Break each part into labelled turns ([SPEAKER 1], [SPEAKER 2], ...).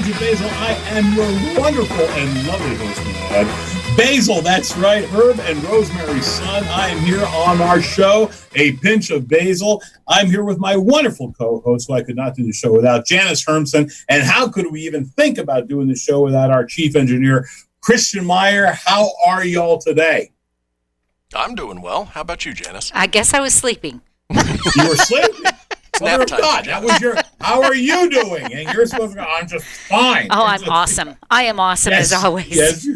[SPEAKER 1] Age of Basile. I am your wonderful and lovely host, Basile. That's right, Herb and Rosemary's son. I am here on our show, A Pinch of Basile. I'm here with my wonderful co-host, who I could not do the show without, Janice Hermson. And how could we even think about doing the show without our chief engineer, Christian Meyer? How are y'all today?
[SPEAKER 2] I'm doing well. How about you, Janice?
[SPEAKER 3] I guess I was sleeping.
[SPEAKER 1] You were sleeping?
[SPEAKER 2] Nap time.
[SPEAKER 1] That was your. How are you doing? And you're supposed to go, I'm just fine.
[SPEAKER 3] Oh, I'm awesome. I am awesome as always.
[SPEAKER 1] Yes.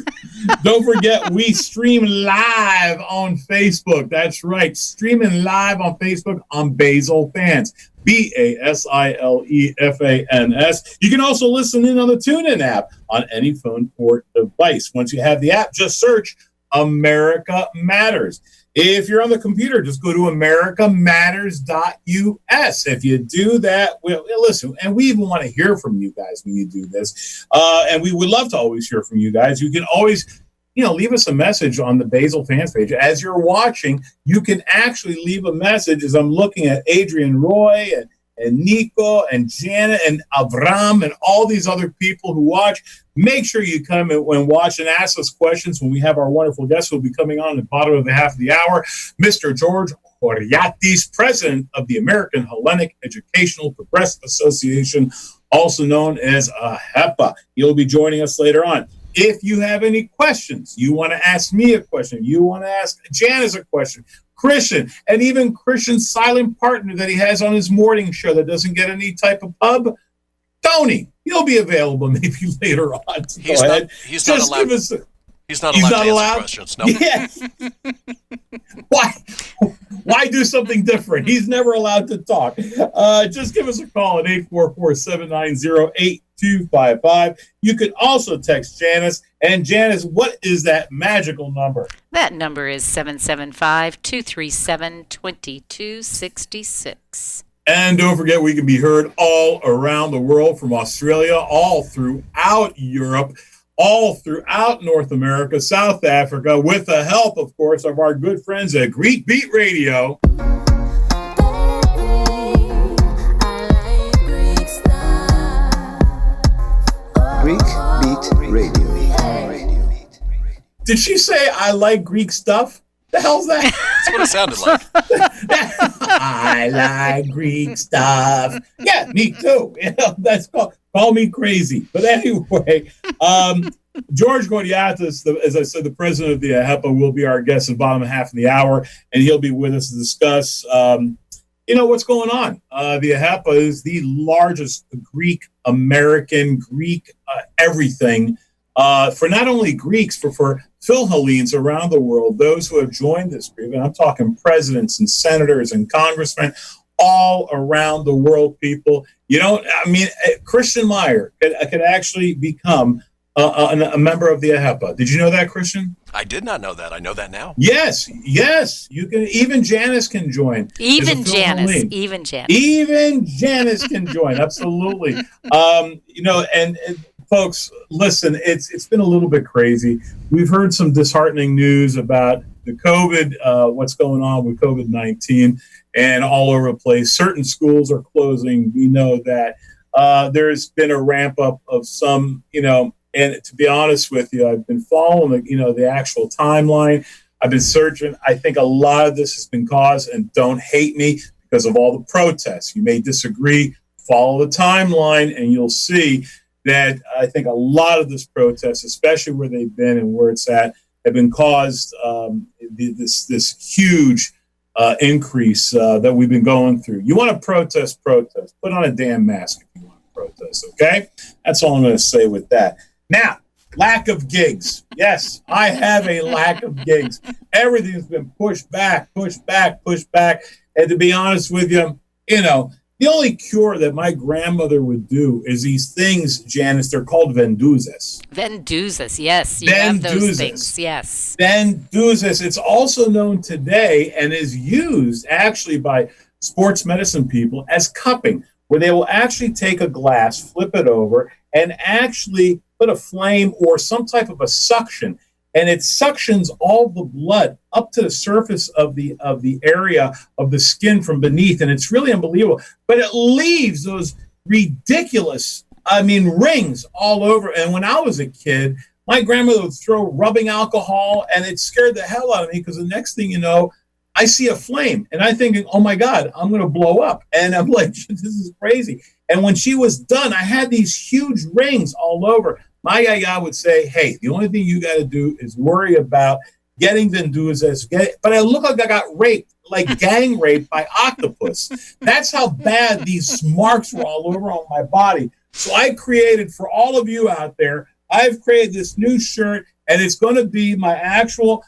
[SPEAKER 1] Don't forget, we stream live on Facebook. That's right. Streaming live on Facebook on Basile Fans. BASILEFANS. You can also listen in on the TuneIn app on any phone port device. Once you have the app, just search America Matters. If you're on the computer, just go to americamatters.us. If you do that, well, listen, and we even want to hear from you guys when you do this. And we would love to always hear from you guys. You can always, leave us a message on the Basile Fans page. As you're watching, you can actually leave a message. As I'm looking at Adrian Roy and Nico and Janet and Avram and all these other people who watch, make sure you come and watch and ask us questions when we have our wonderful guests who will be coming on at the bottom of the half of the hour. Mr. George Horiates, president of the American Hellenic Educational Progressive Association, also known as AHEPA. He'll be joining us later on. If you have any questions, you want to ask me a question, you want to ask Janice a question, Christian, and even Christian's silent partner that he has on his morning show that doesn't get any type of pub, Tony, he'll be available maybe later on.
[SPEAKER 2] He's not allowed to answer questions. No.
[SPEAKER 1] Yes. Why do something different? He's never allowed to talk. Just give us a call at 844-790-8255. You can also text Janice. And Janice, what is that magical number?
[SPEAKER 3] That number is 775-237-2266.
[SPEAKER 1] And don't forget, we can be heard all around the world, from Australia, all throughout Europe, all throughout North America, South Africa, with the help, of course, of our good friends at Greek Beat Radio.
[SPEAKER 4] Greek Beat Radio.
[SPEAKER 1] Did she say, I like Greek stuff? The hell's that?
[SPEAKER 2] That's what it sounded like.
[SPEAKER 1] I like Greek stuff. Yeah, me too. That's call me crazy. But anyway, George Horiates, as I said, the president of the AHEPA, will be our guest at the bottom half of the hour, and he'll be with us to discuss, what's going on. The AHEPA is the largest Greek American, Greek everything for not only Greeks, but for Philhellenes around the world, those who have joined this group, and I'm talking presidents and senators and congressmen all around the world, people. Christian Meyer could actually become a member of the AHEPA. Did you know that, Christian?
[SPEAKER 2] I did not know that. I know that now.
[SPEAKER 1] Yes. You can. Even Janice can join.
[SPEAKER 3] Even Janice
[SPEAKER 1] can join. Absolutely. And folks, listen, it's been a little bit crazy. We've heard some disheartening news about the COVID, what's going on with COVID-19 and all over the place. Certain schools are closing. We know that there's been a ramp up of some, and to be honest with you, I've been following the actual timeline. I've been searching. I think a lot of this has been caused, and don't hate me, because of all the protests. You may disagree. Follow the timeline and you'll see that I think a lot of this protest, especially where they've been and where it's at, have been caused this huge increase that we've been going through. You want to protest. Put on a damn mask if you want to protest, okay? That's all I'm going to say with that. Now, lack of gigs. Yes, I have a lack of gigs. Everything's been pushed back. And to be honest with you, the only cure that my grandmother would do is these things, Janice. They're called venduzas.
[SPEAKER 3] Venduzas, yes. You have those things, yes.
[SPEAKER 1] Venduzas. It's also known today and is used actually by sports medicine people as cupping, where they will actually take a glass, flip it over, and actually put a flame or some type of a suction, and it suctions all the blood up to the surface of the area of the skin from beneath, and it's really unbelievable. But it leaves those ridiculous I mean, rings all over. And when I was a kid, my grandmother would throw rubbing alcohol, and it scared the hell out of me because the next thing you know, I see a flame, and I'm thinking, oh my God, I'm going to blow up. And I'm like, this is crazy. And when she was done, I had these huge rings all over. My yaya would say, hey, the only thing you got to do is worry about getting venduzas. But I look like I got raped, like gang raped by octopus. That's how bad these marks were all over on my body. So I created, for all of you out there, I've created this new shirt, and it's going to be my actual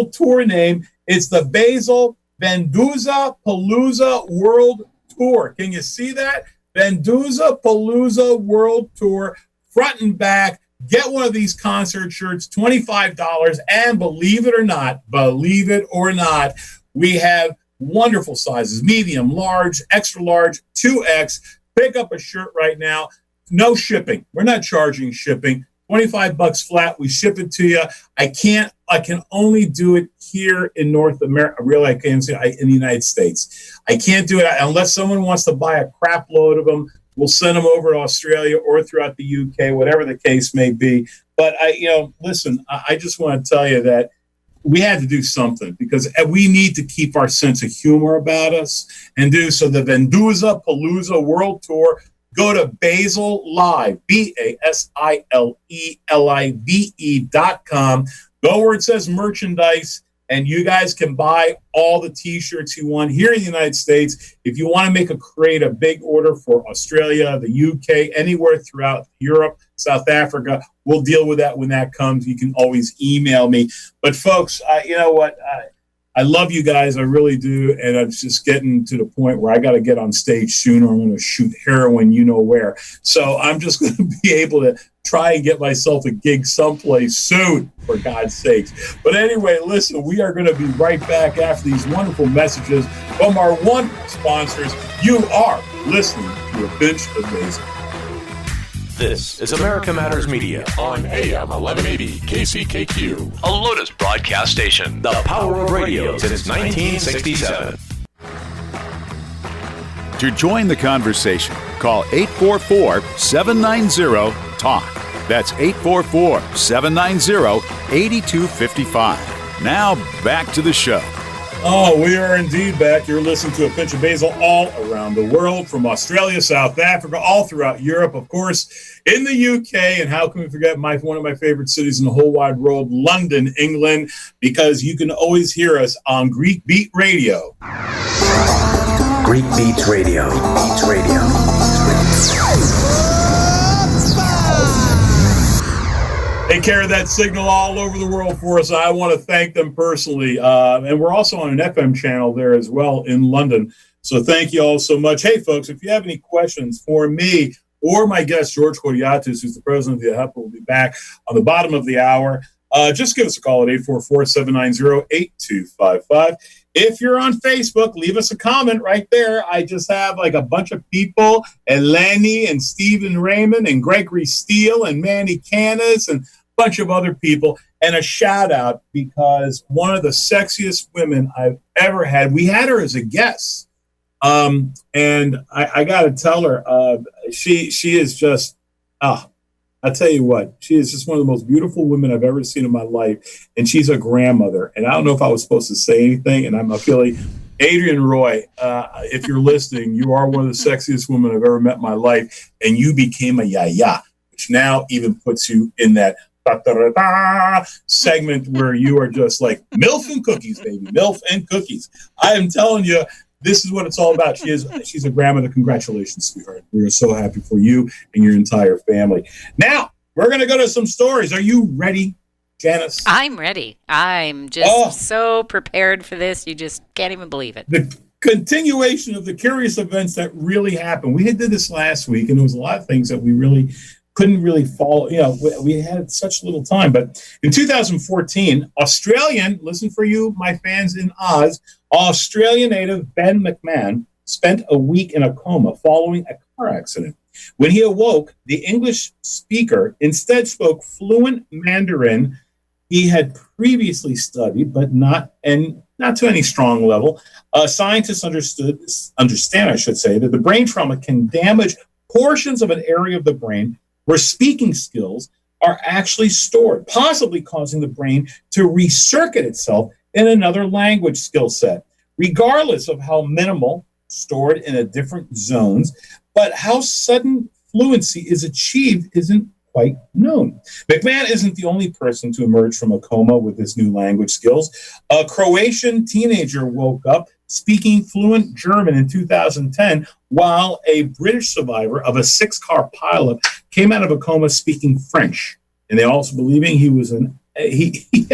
[SPEAKER 1] tour name. It's the Basile Venduza Palooza World Tour. Can you see that? Venduza Palooza World Tour, front and back. Get one of these concert shirts, $25. And believe it or not, we have wonderful sizes, medium, large, extra large, 2X. Pick up a shirt right now. No shipping. We're not charging shipping. $25 flat. We ship it to you. I can only do it here in North America. Really, I can't say in the United States. I can't do it unless someone wants to buy a crap load of them. We'll send them over to Australia or throughout the UK, whatever the case may be. But listen, I just want to tell you that we had to do something because we need to keep our sense of humor about us and do so. The Venduza Palooza World Tour. Go to Basile Live, BASILELIVE.com. Go where it says merchandise, and you guys can buy all the T-shirts you want here in the United States. If you want to create a big order for Australia, the UK, anywhere throughout Europe, South Africa, we'll deal with that when that comes. You can always email me. But folks, you know what? I love you guys. I really do. And I'm just getting to the point where I got to get on stage soon or I'm going to shoot heroin, you know where. So I'm just going to be able to try and get myself a gig someplace soon, for God's sakes. But anyway, listen, we are going to be right back after these wonderful messages from our wonderful sponsors. You are listening to A Pinch of Basile.
[SPEAKER 5] This is America Matters Media on AM 1180 KCKQ, a Lotus broadcast station. The power of radio since 1967.
[SPEAKER 6] To join the conversation, call 844-790-TALK. That's 844-790-8255. Now back to the show.
[SPEAKER 1] Oh, we are indeed back. You're listening to A Pinch of Basile all around the world, from Australia, South Africa, all throughout Europe, of course, in the UK, and how can we forget one of my favorite cities in the whole wide world, London, England, because you can always hear us on Greek Beat Radio.
[SPEAKER 4] Greek Beat Radio. Beat Radio.
[SPEAKER 1] They carry that signal all over the world for us. I want to thank them personally. And we're also on an FM channel there as well in London. So thank you all so much. Hey, folks, if you have any questions for me or my guest, George Horiates, who's the president of the AHEPA, will be back on the bottom of the hour. Just give us a call at 844-790-8255. If you're on Facebook, leave us a comment right there. I just have like a bunch of people, Eleni and Stephen Raymond and Gregory Steele and Manny Canas and bunch of other people, and a shout out because one of the sexiest women I've ever had, we had her as a guest, and I gotta tell her, she is just I'll tell you what, she is just one of the most beautiful women I've ever seen in my life, and she's a grandmother. And I don't know if I was supposed to say anything, and I'm feeling Adrian Roy, if you're listening, you are one of the sexiest women I've ever met in my life, and you became a yaya, which now even puts you in that segment where you are just like MILF and cookies, baby. MILF and cookies. I am telling you, this is what it's all about. She's a grandmother. Congratulations, sweetheart. We are so happy for you and your entire family. Now, we're going to go to some stories. Are you ready, Janice?
[SPEAKER 3] I'm ready. I'm just so prepared for this. You just can't even believe it.
[SPEAKER 1] The continuation of the curious events that really happened. We did this last week, and there was a lot of things that we really couldn't really follow. You know, we had such little time. But in 2014, Australian, listen for you, my fans in Oz, Australian native Ben McMahon spent a week in a coma following a car accident. When he awoke, the English speaker instead spoke fluent Mandarin he had previously studied, but not to any strong level. Scientists understand, that the brain trauma can damage portions of an area of the brain where speaking skills are actually stored, possibly causing the brain to recircuit itself in another language skill set, regardless of how minimal, stored in a different zones. But how sudden fluency is achieved isn't quite known. McMahon isn't the only person to emerge from a coma with his new language skills. A Croatian teenager woke up speaking fluent German in 2010, while a British survivor of a 6-car pileup came out of a coma speaking French. And they also believing he was he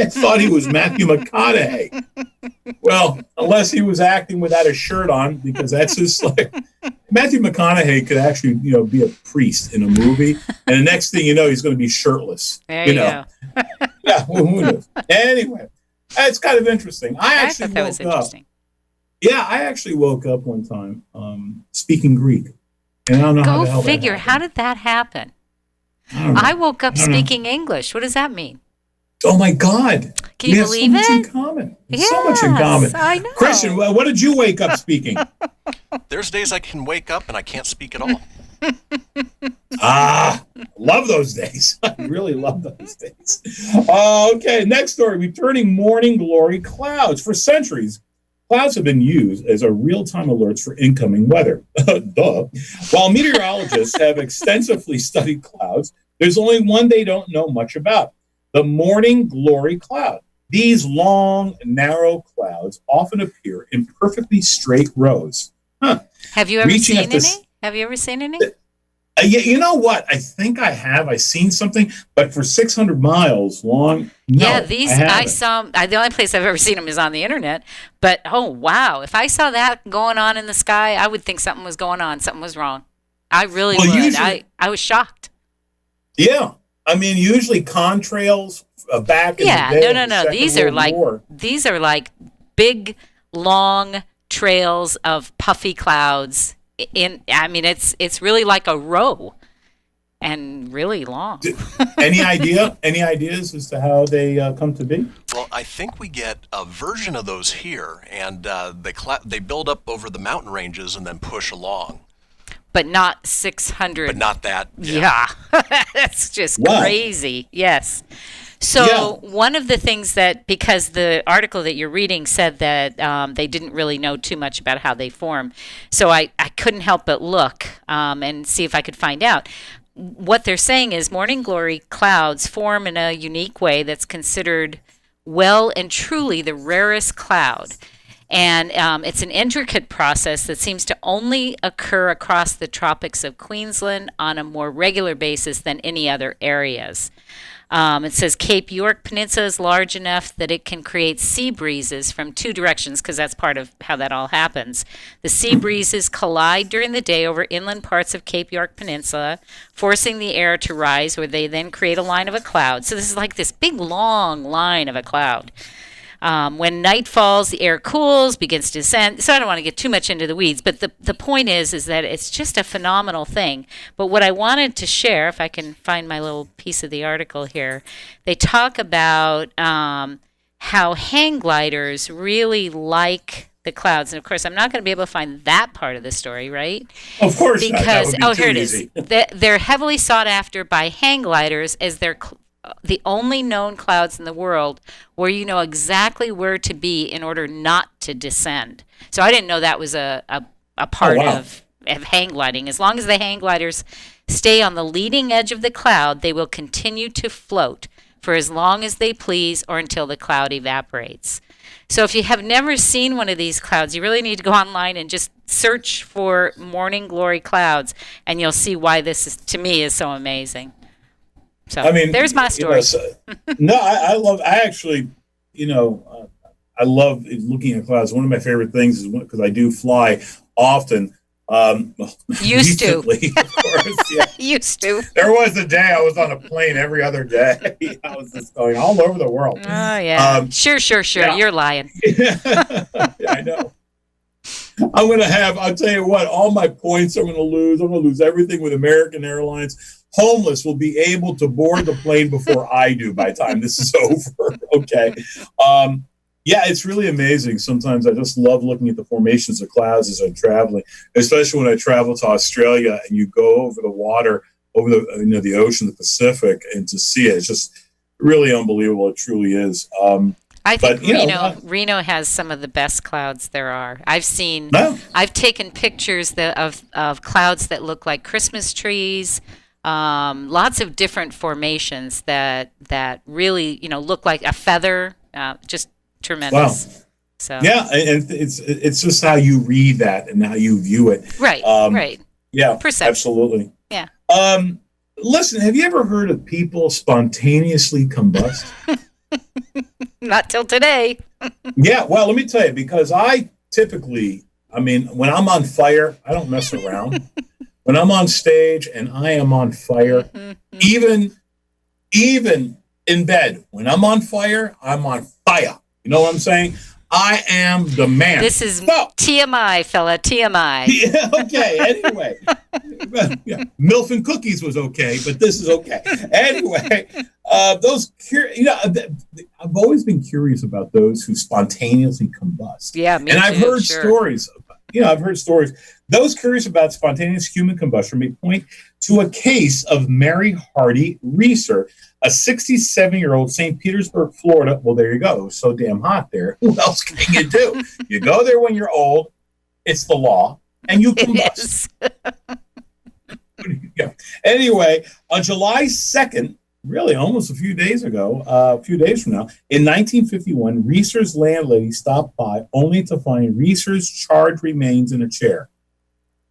[SPEAKER 1] thought he was Matthew McConaughey. Well, unless he was acting without a shirt on, because that's just like Matthew McConaughey could actually, be a priest in a movie, and the next thing you know, he's going to be shirtless.
[SPEAKER 3] There you go.
[SPEAKER 1] Yeah, who knows? Anyway, it's kind of interesting. I
[SPEAKER 3] thought that was interesting.
[SPEAKER 1] Yeah, I actually woke up one time speaking Greek, and I don't know how the hell
[SPEAKER 3] Go figure.
[SPEAKER 1] that
[SPEAKER 3] how did that happen? I woke up speaking English. What does that mean?
[SPEAKER 1] Oh my God!
[SPEAKER 3] Can you believe
[SPEAKER 1] it? So much
[SPEAKER 3] in
[SPEAKER 1] common.
[SPEAKER 3] Yes,
[SPEAKER 1] so much in common.
[SPEAKER 3] I know.
[SPEAKER 1] Christian, what did you wake up speaking?
[SPEAKER 2] There's days I can wake up and I can't speak at all.
[SPEAKER 1] Love those days. I really love those days. Okay, next story. Returning morning glory clouds. For centuries, clouds have been used as a real-time alerts for incoming weather. Duh. While meteorologists have extensively studied clouds, there's only one they don't know much about: the morning glory cloud. These long, narrow clouds often appear in perfectly straight rows.
[SPEAKER 3] Have you ever seen any? Have you ever seen any?
[SPEAKER 1] Yeah, you know what? I think I have. I've seen something, but for 600 miles long, no,
[SPEAKER 3] yeah, these I saw. The only place I've ever seen them is on the internet. But oh wow, if I saw that going on in the sky, I would think something was going on. Something was wrong. I really would. Usually, I was shocked.
[SPEAKER 1] Yeah, I mean, usually contrails back in the day.
[SPEAKER 3] No. These are like big, long trails of puffy clouds. It's really like a row, and really long.
[SPEAKER 1] Any ideas as to how they come to be?
[SPEAKER 2] Well, I think we get a version of those here, and they build up over the mountain ranges and then push along.
[SPEAKER 3] But not 600.
[SPEAKER 2] But not that.
[SPEAKER 3] Yeah. That's just crazy. Yes. So one of the things that, because the article that you're reading said that they didn't really know too much about how they form, so I couldn't help but look and see if I could find out. What they're saying is morning glory clouds form in a unique way that's considered well and truly the rarest cloud. And it's an intricate process that seems to only occur across the tropics of Queensland on a more regular basis than any other areas. It says Cape York Peninsula is large enough that it can create sea breezes from two directions, because that's part of how that all happens. The sea breezes collide during the day over inland parts of Cape York Peninsula, forcing the air to rise, where they then create a line of a cloud. So this is like this big, long line of a cloud. When night falls, the air cools, begins to descend. So I don't want to get too much into the weeds, but the point is that it's just a phenomenal thing. But what I wanted to share, if I can find my little piece of the article here, they talk about how hang gliders really like the clouds. And of course, I'm not going to be able to find that part of the story, right?
[SPEAKER 1] Of course
[SPEAKER 3] because,
[SPEAKER 1] not.
[SPEAKER 3] Here it is. They're heavily sought after by hang gliders as they're the only known clouds in the world where you know exactly where to be in order not to descend. So I didn't know that was a part of hang gliding. As long as the hang gliders stay on the leading edge of the cloud, they will continue to float for as long as they please or until the cloud evaporates. So if you have never seen one of these clouds, you really need to go online and just search for morning glory clouds, and you'll see why this is, to me, is so amazing. So there's my story.
[SPEAKER 1] I love looking at clouds. One of my favorite things is because I do fly often.
[SPEAKER 3] Used to.
[SPEAKER 1] Of course, yeah.
[SPEAKER 3] Used to.
[SPEAKER 1] There was a day I was on a plane every other day. I was just going all over the world.
[SPEAKER 3] Oh, yeah. Sure. Yeah. You're lying.
[SPEAKER 1] Yeah, I know. I'll tell you what, all my points I'm going to lose. I'm going to lose everything with American Airlines. Homeless will be able to board the plane before I do by the time this is over. Okay. Yeah, it's really amazing. Sometimes I just love looking at the formations of clouds as I'm traveling, especially when I travel to Australia and you go over the water, over the ocean, the Pacific, and to see it. It's just really unbelievable. It truly is.
[SPEAKER 3] I think Reno has some of the best clouds there are. I've taken pictures of clouds that look like Christmas trees, lots of different formations that really, look like a feather, just tremendous.
[SPEAKER 1] Wow.
[SPEAKER 3] So
[SPEAKER 1] yeah, and it's just how you read that and how you view it.
[SPEAKER 3] Right, right.
[SPEAKER 1] Yeah,
[SPEAKER 3] perception.
[SPEAKER 1] Absolutely.
[SPEAKER 3] Yeah.
[SPEAKER 1] Listen, have you ever heard of people spontaneously combust?
[SPEAKER 3] Not till today.
[SPEAKER 1] Yeah, well, let me tell you, because I typically, when I'm on fire, I don't mess around. When I'm on stage and I am on fire, even in bed, when I'm on fire, I'm on fire. You know what I'm saying? I am the man.
[SPEAKER 3] This is TMI, fella, TMI.
[SPEAKER 1] Yeah, okay, anyway. Yeah, MILF and cookies was okay, but this is okay. Anyway, I've always been curious about those who spontaneously combust.
[SPEAKER 3] Yeah, me
[SPEAKER 1] and
[SPEAKER 3] too,
[SPEAKER 1] I've heard
[SPEAKER 3] sure.
[SPEAKER 1] stories. I've heard stories. Those curious about spontaneous human combustion may point to a case of Mary Hardy Reeser, a 67-year-old St. Petersburg, Florida. Well, there you go. It was so damn hot there. What else can you do? You go there when you're old. It's the law. And you combust. Yeah. Anyway, on July 2nd, really almost a few days from now, in 1951, Reeser's landlady stopped by only to find Reeser's charred remains in a chair.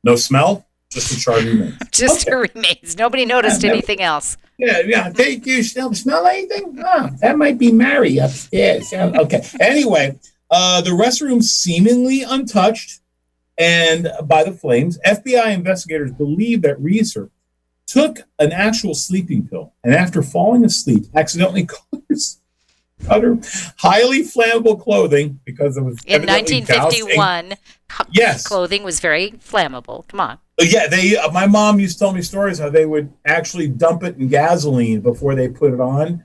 [SPEAKER 1] No smell, just the charred remains.
[SPEAKER 3] Just her remains. Nobody noticed anything else.
[SPEAKER 1] Yeah. Do you smell anything? Oh, that might be Mary upstairs. Okay. Anyway, the restroom seemingly untouched and by the flames. FBI investigators believe that Reeser took an actual sleeping pill and after falling asleep accidentally cut her highly flammable clothing because it was
[SPEAKER 3] in 1951.
[SPEAKER 1] Yes,
[SPEAKER 3] clothing was very flammable. Come on.
[SPEAKER 1] Yeah, my mom used to tell me stories how they would actually dump it in gasoline before they put it on,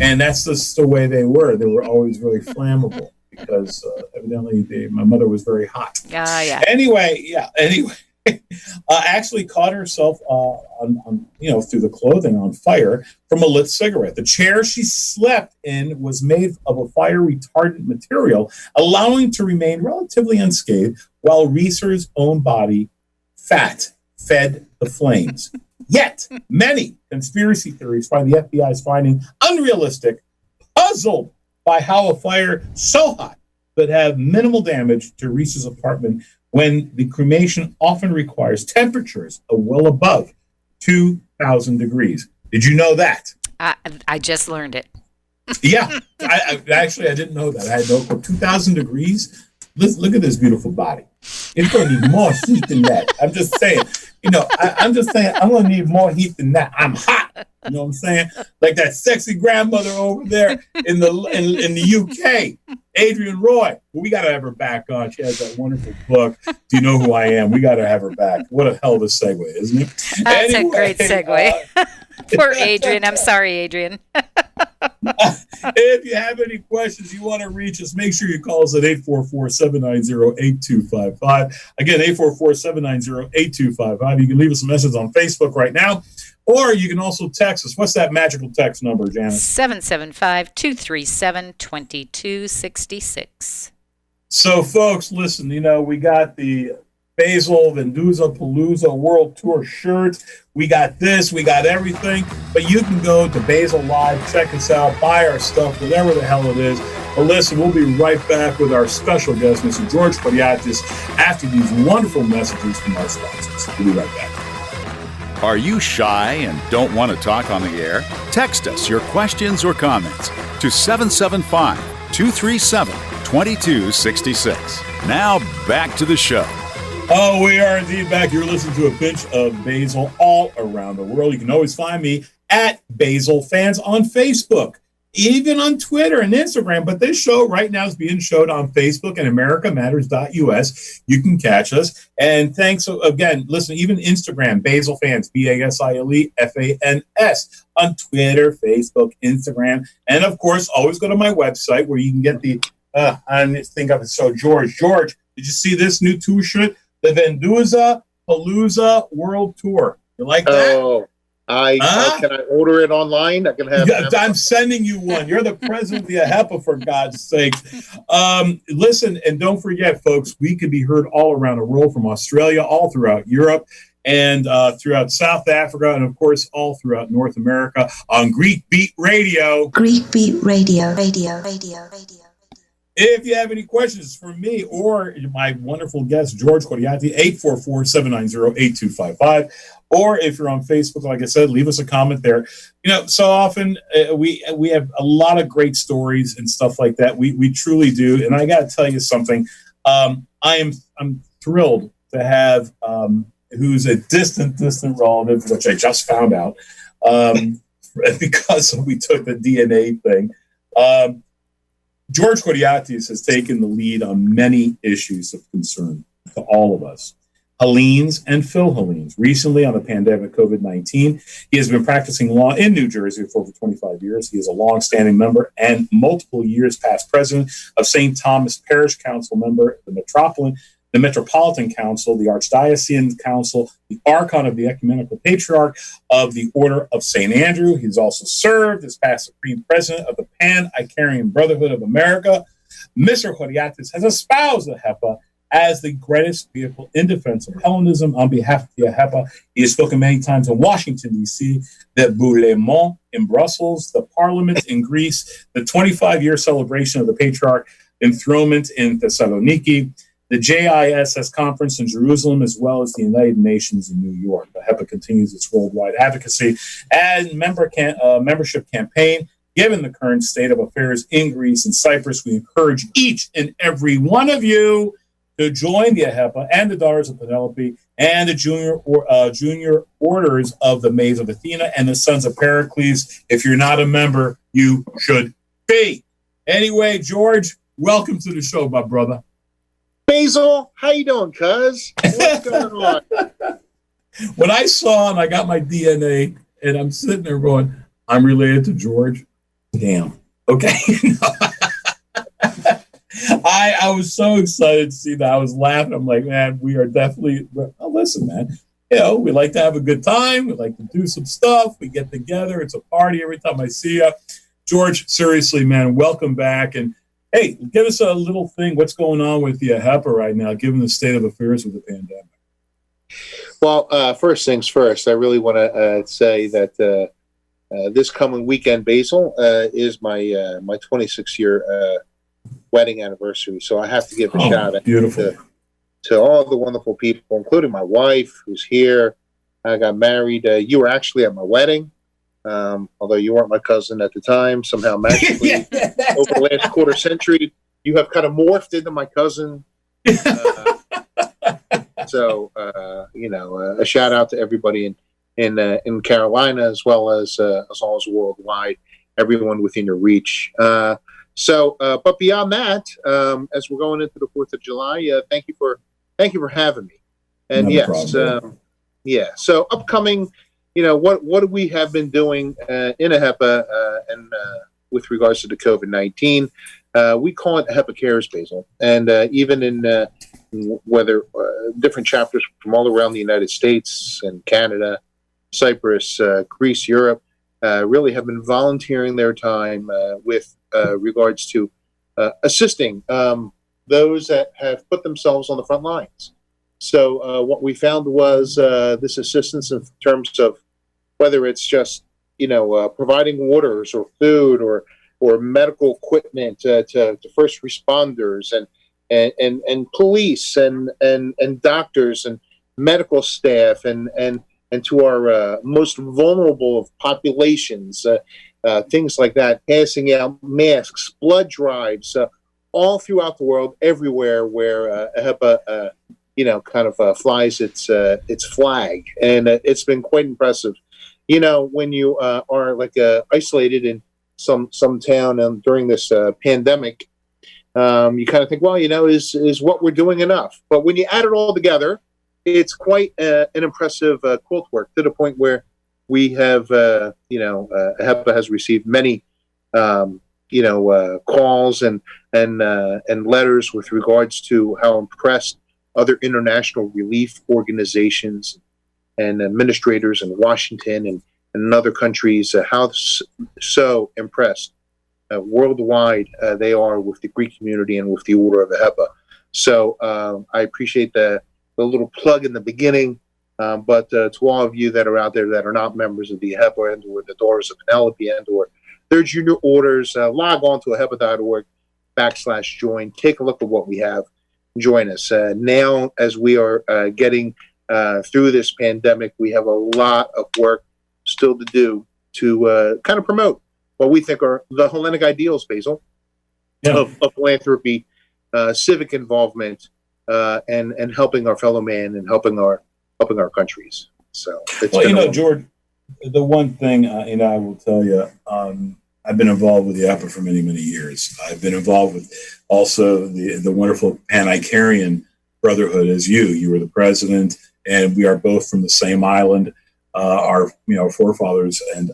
[SPEAKER 1] and that's just the way they were. They were always really flammable because evidently my mother was very hot.
[SPEAKER 3] Yeah.
[SPEAKER 1] Anyway, actually caught herself on through the clothing on fire from a lit cigarette. The chair she slept in was made of a fire retardant material, allowing to remain relatively unscathed, while Reeser's own body fat fed the flames. Yet, many conspiracy theories find the FBI's finding unrealistic, puzzled by how a fire so hot could have minimal damage to Reeser's apartment when the cremation often requires temperatures of well above 2,000 degrees. Did you know that?
[SPEAKER 3] I just learned it.
[SPEAKER 1] Yeah. I didn't know that. I had no clue. 2,000 degrees? Look at this beautiful body. It's going to need more heat than that. I'm just saying. I'm just saying I'm going to need more heat than that. I'm hot. You know what I'm saying? Like that sexy grandmother over there in the UK, Adrian Roy. Well, we got to have her back on. She has that wonderful book. Do you know who I am? We got to have her back. What a hell of a segue, isn't it?
[SPEAKER 3] That's a great segue. Poor Adrian. I'm sorry, Adrian.
[SPEAKER 1] If you have any questions, you want to reach us, make sure you call us at 844-790-8255. Again, 844-790-8255. You can leave us a message on Facebook right now, or you can also text us. What's that magical text number, Janice?
[SPEAKER 3] 775-237-2266.
[SPEAKER 1] So, folks, listen, we got the Basile Venduza Palooza World Tour shirts. We got this, we got everything. But you can go to Basile Live, check us out, buy our stuff, whatever the hell it is. But listen, we'll be right back with our special guest, Mr. George Horiates, after these wonderful messages from our sponsors. We'll be right back.
[SPEAKER 6] Are you shy and don't want to talk on the air? Text us your questions or comments to 775-237-2266. Now back to the show.
[SPEAKER 1] Oh, we are indeed back. You're listening to a pinch of Basile all around the world. You can always find me at Basile Fans on Facebook, even on Twitter and Instagram. But this show right now is being showed on Facebook and AmericaMatters.us. You can catch us. And thanks again. Listen, even Instagram, Basile Fans, BASILE FANS, on Twitter, Facebook, Instagram. And of course, always go to my website where you can get the I think of it. So, George, did you see this new tour shoot? The Venduza Palooza World Tour. You like that?
[SPEAKER 7] Oh, can I order it online? I can have.
[SPEAKER 1] Yeah, I'm sending you one. You're the president of the AHEPA, for God's sake. Listen, and don't forget, folks, we can be heard all around the world, from Australia, all throughout Europe, and throughout South Africa, and of course, all throughout North America on Greek Beat Radio.
[SPEAKER 8] Greek Beat Radio.
[SPEAKER 1] If you have any questions for me or my wonderful guest, George Horiates, 844-790-8255. Or if you're on Facebook, like I said, leave us a comment there. You know, so often we have a lot of great stories and stuff like that. We truly do. And I got to tell you something. I'm thrilled to have who's a distant relative, which I just found out because we took the DNA thing. George Horiates has taken the lead on many issues of concern to all of us. Hellenes and Philhellenes. Recently, on the pandemic COVID-19, he has been practicing law in New Jersey for over 25 years. He is a longstanding member and multiple years past president of Saint Thomas Parish Council, member of the Metropolitan Council, the Archdiocesan Council, the Archon of the Ecumenical Patriarch of the Order of St. Andrew. He's also served as past Supreme President of the Icarian Brotherhood of America. Mr. Horiates has espoused the AHEPA as the greatest vehicle in defense of Hellenism on behalf of the AHEPA. He has spoken many times in Washington, D.C., the Burlaymont in Brussels, the Parliament in Greece, the 25-year celebration of the Patriarch Enthronement in Thessaloniki, the JISS Conference in Jerusalem, as well as the United Nations in New York. The AHEPA continues its worldwide advocacy and membership campaign. Given the current state of affairs in Greece and Cyprus, we encourage each and every one of you to join the AHEPA and the Daughters of Penelope and the junior orders of the Maids of Athena and the Sons of Pericles. If you're not a member, you should be. Anyway, George, welcome to the show, my brother.
[SPEAKER 7] Basil, how you doing, cuz? What's going on?
[SPEAKER 1] When I saw and I got my DNA and I'm sitting there going, I'm related to George. Damn. Okay. I was so excited to see that. I was laughing. I'm like, man, we are definitely, listen, man, we like to have a good time. We like to do some stuff. We get together. It's a party every time I see you. George, seriously, man, welcome back. And hey, give us a little thing. What's going on with the AHEPA right now, given the state of affairs with the pandemic?
[SPEAKER 7] Well, first things first, I really want to say that this coming weekend, Basile, is my 26-year wedding anniversary. So I have to give a shout out to all the wonderful people, including my wife, who's here. I got married. You were actually at my wedding, although you weren't my cousin at the time. Somehow, magically, over the last quarter century, you have kind of morphed into my cousin. So, a shout out to everybody in Carolina, as well as worldwide, everyone within your reach. But beyond that, as we're going into the 4th of July, thank you for having me. And so upcoming, what we have been doing in AHEPA and with regards to the COVID-19, we call it AHEPA Cares, Basile, and even in whether different chapters from all around the United States and Canada, Cyprus, Greece, Europe, really have been volunteering their time with regards to assisting those that have put themselves on the front lines. So what we found was this assistance in terms of whether it's just providing waters or food or medical equipment to first responders and police and doctors and medical staff and to our most vulnerable of populations, things like that, passing out masks, blood drives, all throughout the world, everywhere where AHEPA, flies its flag, and it's been quite impressive. When you are isolated in some town during this pandemic, you kind of think, well, is what we're doing enough? But when you add it all together, it's quite an impressive quilt work, to the point where we have, AHEPA has received many calls and letters with regards to how impressed other international relief organizations and administrators in Washington and in other countries, how so impressed worldwide they are with the Greek community and with the Order of AHEPA. So I appreciate the little plug in the beginning, but to all of you that are out there that are not members of the AHEPA and or the Daughters of Penelope and or their junior orders, log on to ahepa.org/join. Take a look at what we have. Join us. Now, as we are getting through this pandemic, we have a lot of work still to do to kind of promote what we think are the Hellenic ideals, Basil, of philanthropy, civic involvement, and helping our fellow man and helping our countries. So,
[SPEAKER 1] George, the one thing I will tell you, I've been involved with the AHEPA for many, many years. I've been involved with also the wonderful Icarian Brotherhood as you. You were the president, and we are both from the same island. Our forefathers, and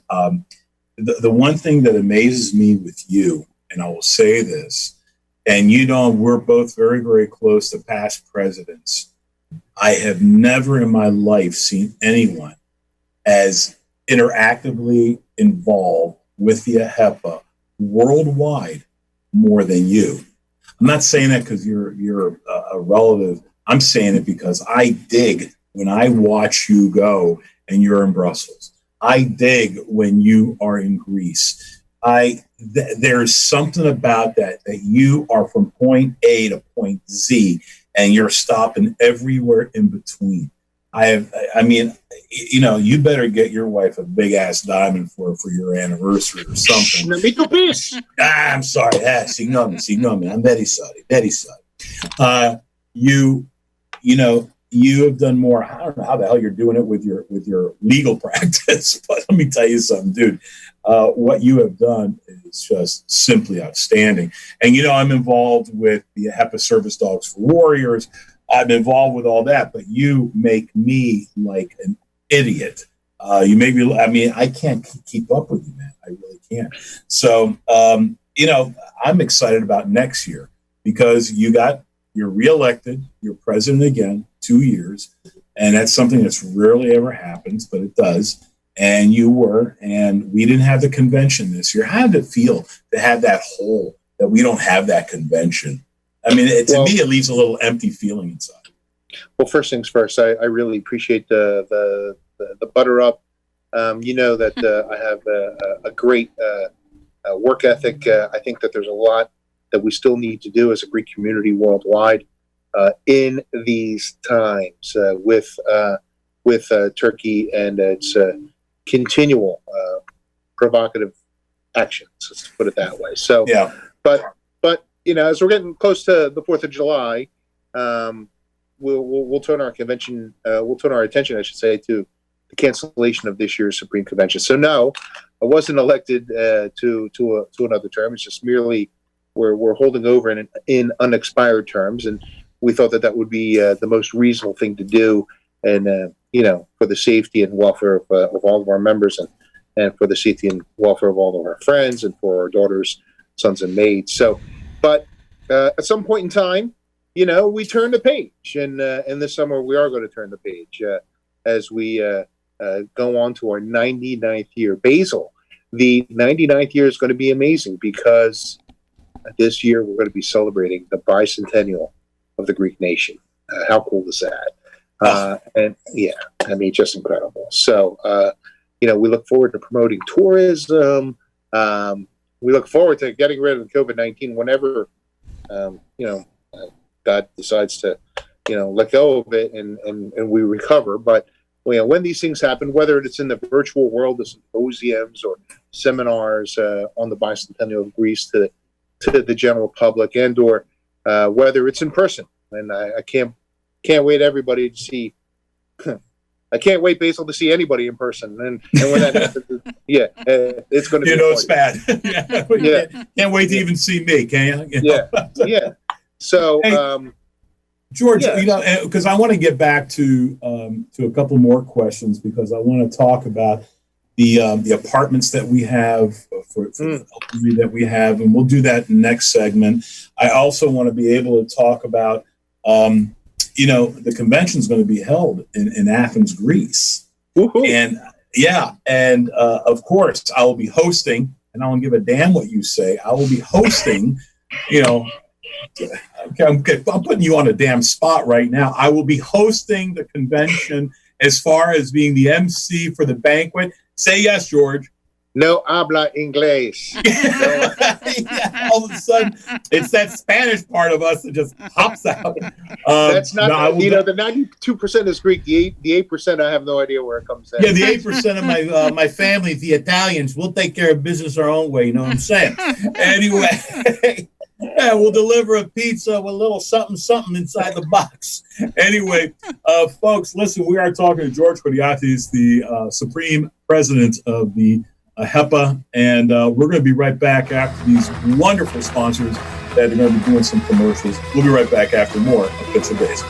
[SPEAKER 1] the one thing that amazes me with you, and I will say this, and we're both very, very close to past presidents. I have never in my life seen anyone as interactively involved with the AHEPA worldwide more than you. I'm not saying that because you're a relative. I'm saying it because I dig when I watch you go and you're in Brussels. I dig when you are in Greece. There's something about that you are from point A to point Z and you're stopping everywhere in between. You better get your wife a big ass diamond for your anniversary or something. I'm sorry. Signor me. I'm very sorry. Very sorry. You have done more. I don't know how the hell you're doing it with your legal practice, but let me tell you something, dude. What you have done is just simply outstanding. And I'm involved with the AHEPA Service Dogs for Warriors. I'm involved with all that, but you make me like an idiot. You make me. I can't keep up with you, man. I really can't. So, I'm excited about next year because you're reelected. You're president again, 2 years, and that's something that's rarely ever happens, but it does. And you were, and we didn't have the convention this year. How did it feel to have that hole that we don't have that convention? To me, it leaves a little empty feeling inside.
[SPEAKER 7] Well, first things first, I really appreciate the butter up. That I have a great work ethic. I think that there's a lot that we still need to do as a Greek community worldwide in these times with Turkey and its continual provocative actions. Let's put it that way. So, yeah. But as we're getting close to the 4th of July, we'll turn our convention. We'll turn our attention, I should say, to the cancellation of this year's Supreme Convention. So no, I wasn't elected to another term. It's just merely we're holding over in unexpired terms, and we thought that would be the most reasonable thing to do, and for the safety and welfare of all of our members, and for the safety and welfare of all of our friends, and for our daughters, sons, and maids. So, but at some point in time, we turn the page, and this summer we are going to turn the page as we go on to our 99th year. Basile, the 99th year is going to be amazing because this year we're going to be celebrating the bicentennial of the Greek nation. How cool is that? And yeah, just incredible. So, we look forward to promoting tourism. We look forward to getting rid of COVID-19 whenever, God decides to, let go of it and we recover. But when these things happen, whether it's in the virtual world, the symposiums or seminars on the bicentennial of Greece to the general public, and or whether it's in person, and I can't wait everybody to see. I can't wait, Basile, to see anybody in person, and when that happens, it's going to be.
[SPEAKER 1] It's bad. Can't wait to even see me. Can you?
[SPEAKER 7] Yeah. So,
[SPEAKER 1] hey, George, because I want to get back to a couple more questions because I want to talk about the apartments that we have for the elderly that we have, and we'll do that next segment. I also want to be able to talk about, the convention is going to be held in Athens, Greece.
[SPEAKER 7] Woo-hoo.
[SPEAKER 1] And of course, I will be hosting, and I don't give a damn what you say. I will be hosting, I'm putting you on a damn spot right now. I will be hosting the convention as far as being the MC for the banquet. Say yes, George.
[SPEAKER 7] No habla inglés.
[SPEAKER 1] All of a sudden, it's that Spanish part of us that just pops out.
[SPEAKER 7] That's not, the 92% is Greek. The 8%, I have no idea where it comes in.
[SPEAKER 1] Yeah, the 8% of my family, the Italians, we'll take care of business our own way. You know what I'm saying? Anyway, yeah, we'll deliver a pizza with a little something inside the box. Anyway, folks, listen, we are talking to George Horiates, the Supreme President of the AHEPA, and we're going to be right back after these wonderful sponsors that are going to be doing some commercials. We'll be right back after more of Bits of Basile.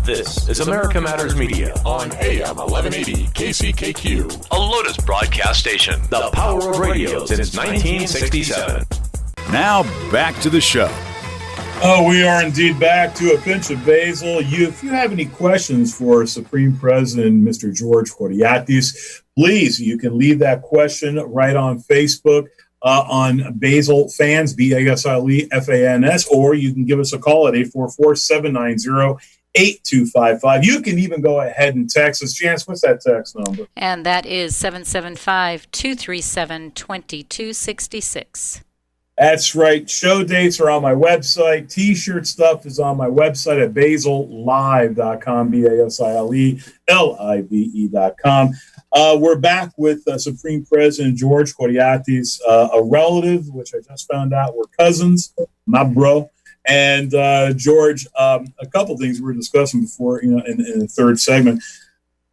[SPEAKER 5] This is America Matters Media on AM 1180 KCKQ, a Lotus broadcast station. The power of radio since 1967.
[SPEAKER 6] Now back to the show.
[SPEAKER 1] Oh, we are indeed back to a pinch of basil. If you have any questions for Supreme President Mr. George Horiates, please, you can leave that question right on Facebook on Basile Fans, Basile Fans, or you can give us a call at 844-790-8255. You can even go ahead and text us. Janice, what's that text number?
[SPEAKER 3] And that is 775-237-2266.
[SPEAKER 1] That's right. Show dates are on my website. T-shirt stuff is on my website at basilelive.com, BASILELIVE.com. We're back with Supreme President George Horiates, a relative, which I just found out we're cousins, my bro. And George, a couple things we were discussing before, in the third segment.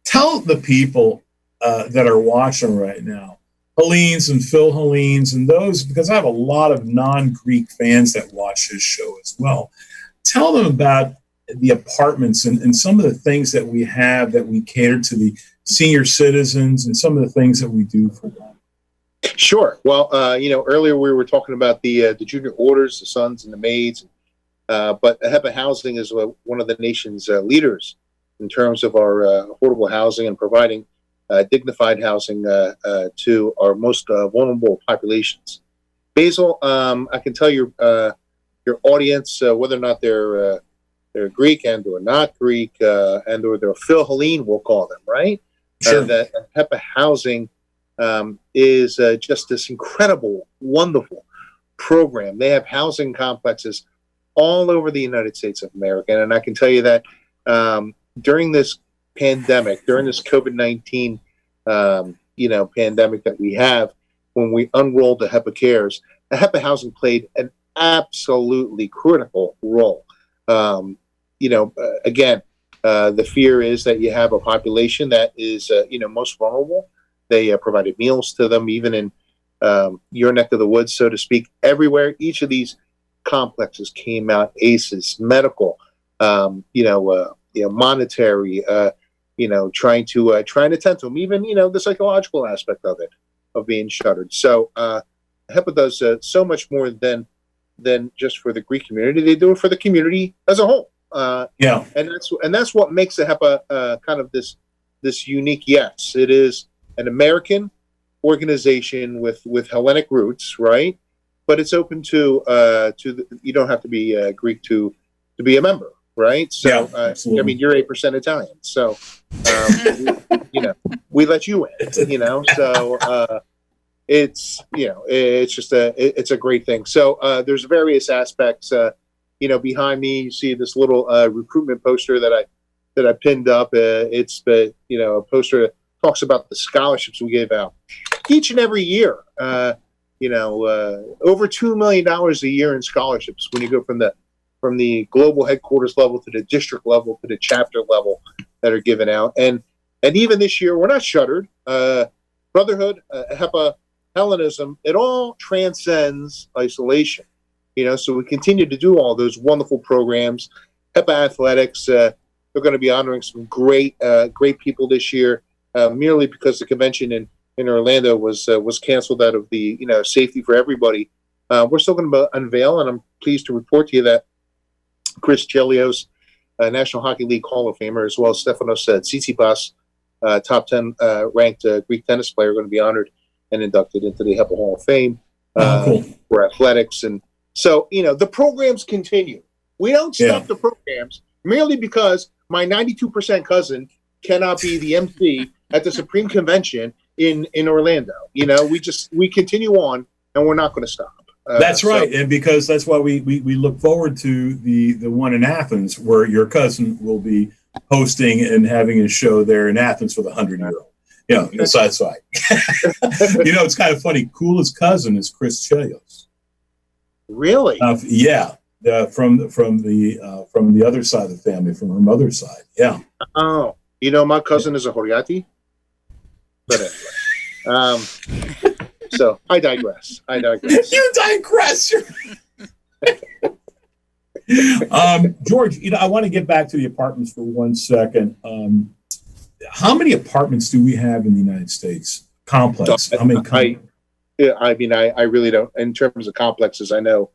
[SPEAKER 1] Tell the people that are watching right now, Hellenes and Phil Hellenes and those, because I have a lot of non-Greek fans that watch his show as well. Tell them about the apartments and some of the things that we have that we cater to the senior citizens and some of the things that we do for them.
[SPEAKER 7] Sure. Well, earlier we were talking about the junior orders, the sons and the maids, but AHEPA Housing is one of the nation's leaders in terms of our affordable housing and providing dignified housing to our most vulnerable populations. Basile, I can tell your audience whether or not they're Greek and or not Greek and or they're Phil Hellene, we'll call them, right?
[SPEAKER 1] Sure.
[SPEAKER 7] That HEPA Housing is just this incredible, wonderful program. They have housing complexes all over the United States of America, and I can tell you that during this pandemic, during this COVID-19, pandemic that we have, when we unrolled the HEPA Cares, the HEPA Housing played an absolutely critical role. Again, the fear is that you have a population that is, most vulnerable. They provided meals to them, even in your neck of the woods, so to speak. Everywhere, each of these complexes came out aces, medical, monetary, trying to tend to them, even, the psychological aspect of it, of being shuttered. So HEPA does so much more than just for the Greek community. They do it for the community as a whole. And that's what makes the HEPA kind of this unique. Yes, it is an American organization with Hellenic roots, right? But it's open to you don't have to be Greek to be a member, right? So you're 8% Italian, so we let you in, So it's just it's a great thing. So there's various aspects. Behind me, you see this little recruitment poster that I pinned up. It's a poster that talks about the scholarships we gave out each and every year. Over $2 million a year in scholarships when you go from the global headquarters level to the district level to the chapter level that are given out. And even this year, we're not shuttered. Brotherhood, HEPA, Hellenism, it all transcends isolation. So we continue to do all those wonderful programs. HEPA Athletics, they're going to be honoring some great people this year. merely because the convention in Orlando was canceled out of the safety for everybody. We're still going to unveil, and I'm pleased to report to you that Chris Chelios, National Hockey League Hall of Famer, as well as Stefanos Tsitsipas, top 10 ranked Greek tennis player, are going to be honored and inducted into the AHEPA Hall of Fame
[SPEAKER 1] cool.
[SPEAKER 7] for athletics. And so, the programs continue. We don't stop the programs merely because my 92% cousin cannot be the MC at the Supreme Convention in Orlando. We continue on, and we're not going to stop.
[SPEAKER 1] That's right, and because that's why we look forward to the one in Athens, where your cousin will be hosting and having a show there in Athens for the 100-year-old. That's right. It's kind of funny. Coolest cousin is Chris Chelios.
[SPEAKER 7] Really?
[SPEAKER 1] From the other side of the family, from her mother's side. Yeah.
[SPEAKER 7] Oh, my cousin is a Horiate. But anyway, so I digress.
[SPEAKER 1] You digress. George, I want to get back to the apartments for 1 second. How many apartments do we have in the United States? Complex. How many?
[SPEAKER 7] I really don't. In terms of complexes, I know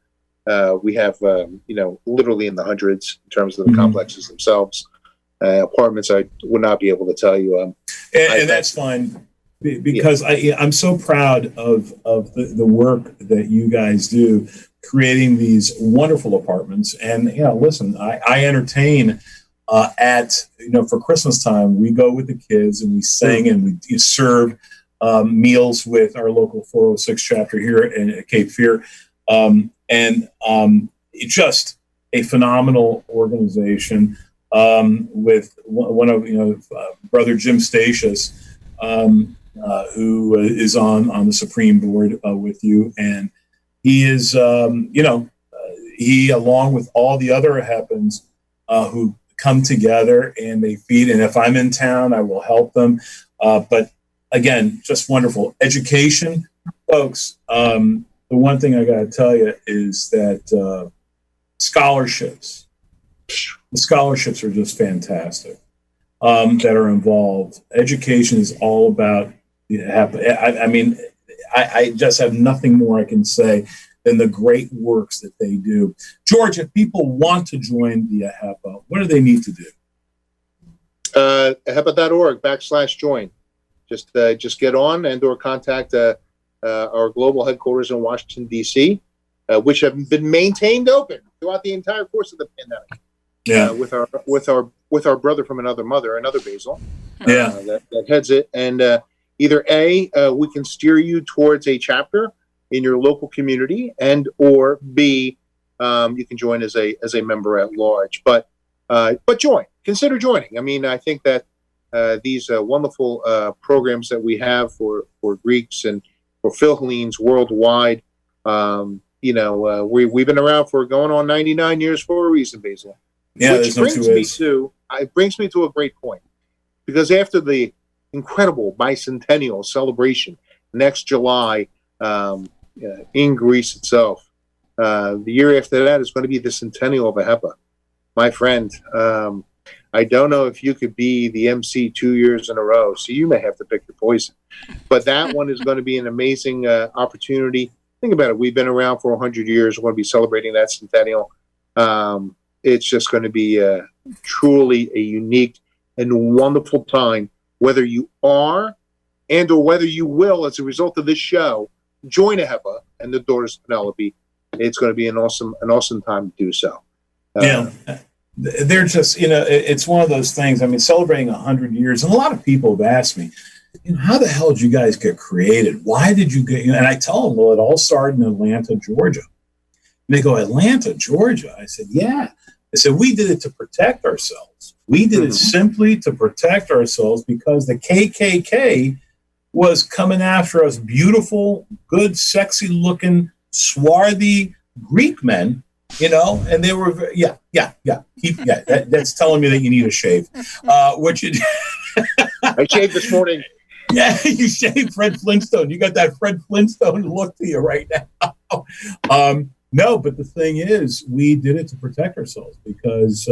[SPEAKER 7] we have, literally in the hundreds in terms of the complexes themselves. Apartments, I would not be able to tell you.
[SPEAKER 1] And that's fine, because I'm so proud of the work that you guys do, creating these wonderful apartments. And listen, I entertain for Christmas time. We go with the kids and we sing and we serve meals with our local 406 chapter here in Cape Fear. It's just a phenomenal organization with one of Brother Jim Statius, who is on the Supreme Board with you, and he is he, along with all the other AHEPANs who come together and they feed. And if I'm in town, I will help them. But again, just wonderful education, folks. The one thing I got to tell you is that the scholarships are just fantastic that are involved. Education is all about I just have nothing more I can say than the great works that they do. George, if people want to join the AHEPA, what do they need to do? AHEPA.org/join. Just get on and/or contact our global headquarters in Washington, D.C., which have been maintained open throughout the entire course of the pandemic. Yeah,
[SPEAKER 7] with our brother from another mother, another Basile,
[SPEAKER 1] that
[SPEAKER 7] heads it, and either we can steer you towards a chapter in your local community, and or B, you can join as a member at large. But consider joining. I mean, I think that these wonderful programs that we have for Greeks and for Philhellenes worldwide, we've been around for going on 99 years for a reason, Basile.
[SPEAKER 1] Yeah,
[SPEAKER 7] which brings me to a great point, because after the incredible bicentennial celebration next July in Greece itself, the year after that is going to be the centennial of AHEPA. My friend, I don't know if you could be the MC 2 years in a row, so you may have to pick your poison. But that one is going to be an amazing opportunity. Think about it. We've been around for 100 years. We're going to be celebrating that centennial. It's just going to be truly a unique and wonderful time, whether you are and or whether you will, as a result of this show, join AHEPA and the Daughters of Penelope. It's going to be an awesome time to do so.
[SPEAKER 1] They're just, it's one of those things. I mean, celebrating 100 years, and a lot of people have asked me, how the hell did you guys get created? Why did you get, and I tell them, well, it all started in Atlanta, Georgia. And they go, Atlanta, Georgia? I said, yeah. I said, we did it to protect ourselves. We did it simply to protect ourselves because the KKK was coming after us beautiful, good, sexy-looking, swarthy Greek men, and they were, that's telling me that you need a shave. What you
[SPEAKER 7] I shaved this morning.
[SPEAKER 1] Yeah, you shaved Fred Flintstone. You got that Fred Flintstone look to you right now. No, but the thing is, we did it to protect ourselves because,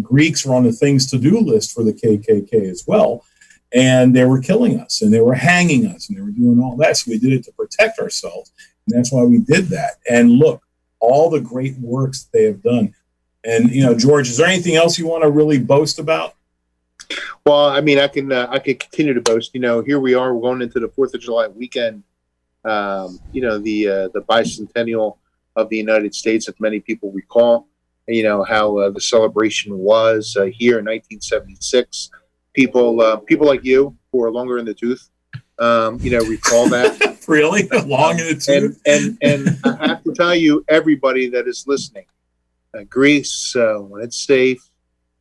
[SPEAKER 1] Greeks were on the things to do list for the KKK as well. and they were killing us, and they were hanging us, and they were doing all that. So we did it to protect ourselves, and that's why we did that. And look, all the great works they have done. And, George, is there anything else you want to really boast about?
[SPEAKER 7] Well, I mean, I can continue to boast. Here we are, we're going into the 4th of July weekend. The bicentennial of the United States, if many people recall. How the celebration was here in 1976. People like you who are longer in the tooth, recall that.
[SPEAKER 1] Really? Long in the tooth?
[SPEAKER 7] And I have to tell you, everybody that is listening, Greece, when it's safe,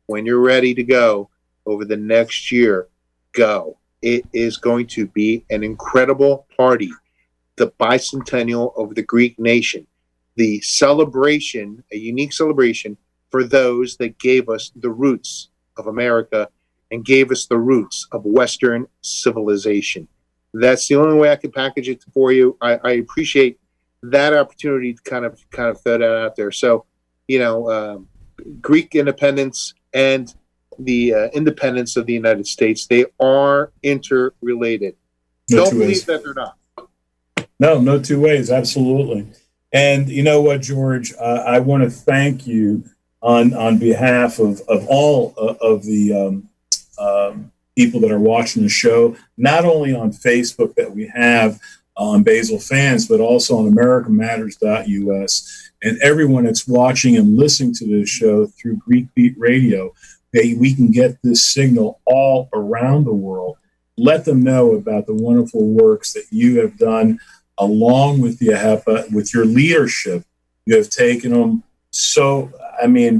[SPEAKER 7] when you're ready to go over the next year, go. It is going to be an incredible party. The bicentennial of the Greek nation. The celebration, a unique celebration for those that gave us the roots of America and gave us the roots of Western civilization. That's the only way I can package it for you. I appreciate that opportunity to kind of throw that out there. So, Greek independence and the independence of the United States, they are interrelated. Don't believe that they're not.
[SPEAKER 1] No two ways. Absolutely. And you know what, George, I want to thank you on behalf of all of the people that are watching the show, not only on Facebook that we have on Basile Fans, but also on AmericanMatters.us, and everyone that's watching and listening to this show through Greek Beat Radio. We can get this signal all around the world. Let them know about the wonderful works that you have done along with the AHEPA, with your leadership. You have taken them so,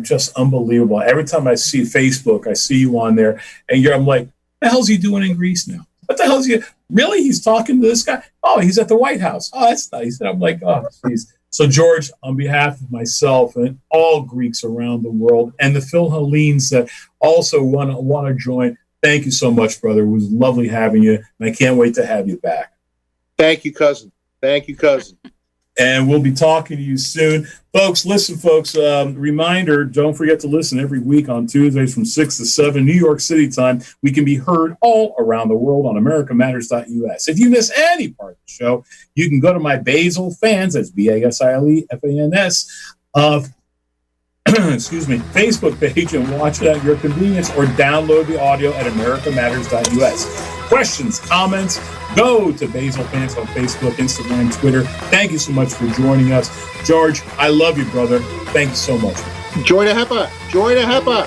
[SPEAKER 1] just unbelievable. Every time I see Facebook, I see you on there, and I'm like, what the hell's he doing in Greece now? What the hell's he? Really? He's talking to this guy? Oh, he's at the White House. Oh, that's nice. And I'm like, oh, geez. So, George, on behalf of myself and all Greeks around the world, and the Philhellenes that also want to join, thank you so much, brother. It was lovely having you, and I can't wait to have you back.
[SPEAKER 7] Thank you, cousin. Thank you, cousin.
[SPEAKER 1] And we'll be talking to you soon. Folks, listen, reminder, don't forget to listen every week on Tuesdays from 6 to 7 New York City time. We can be heard all around the world on AmericanMatters.us. If you miss any part of the show, you can go to my Basile Fans, that's BASILEFANS, Facebook page and watch it at your convenience, or download the audio at AmericanMatters.us. Questions, comments, go to Basile Fans on Facebook, Instagram, Twitter. Thank you so much for joining us. George, I love you, brother. Thank you so much.
[SPEAKER 7] Join AHEPA. Join AHEPA.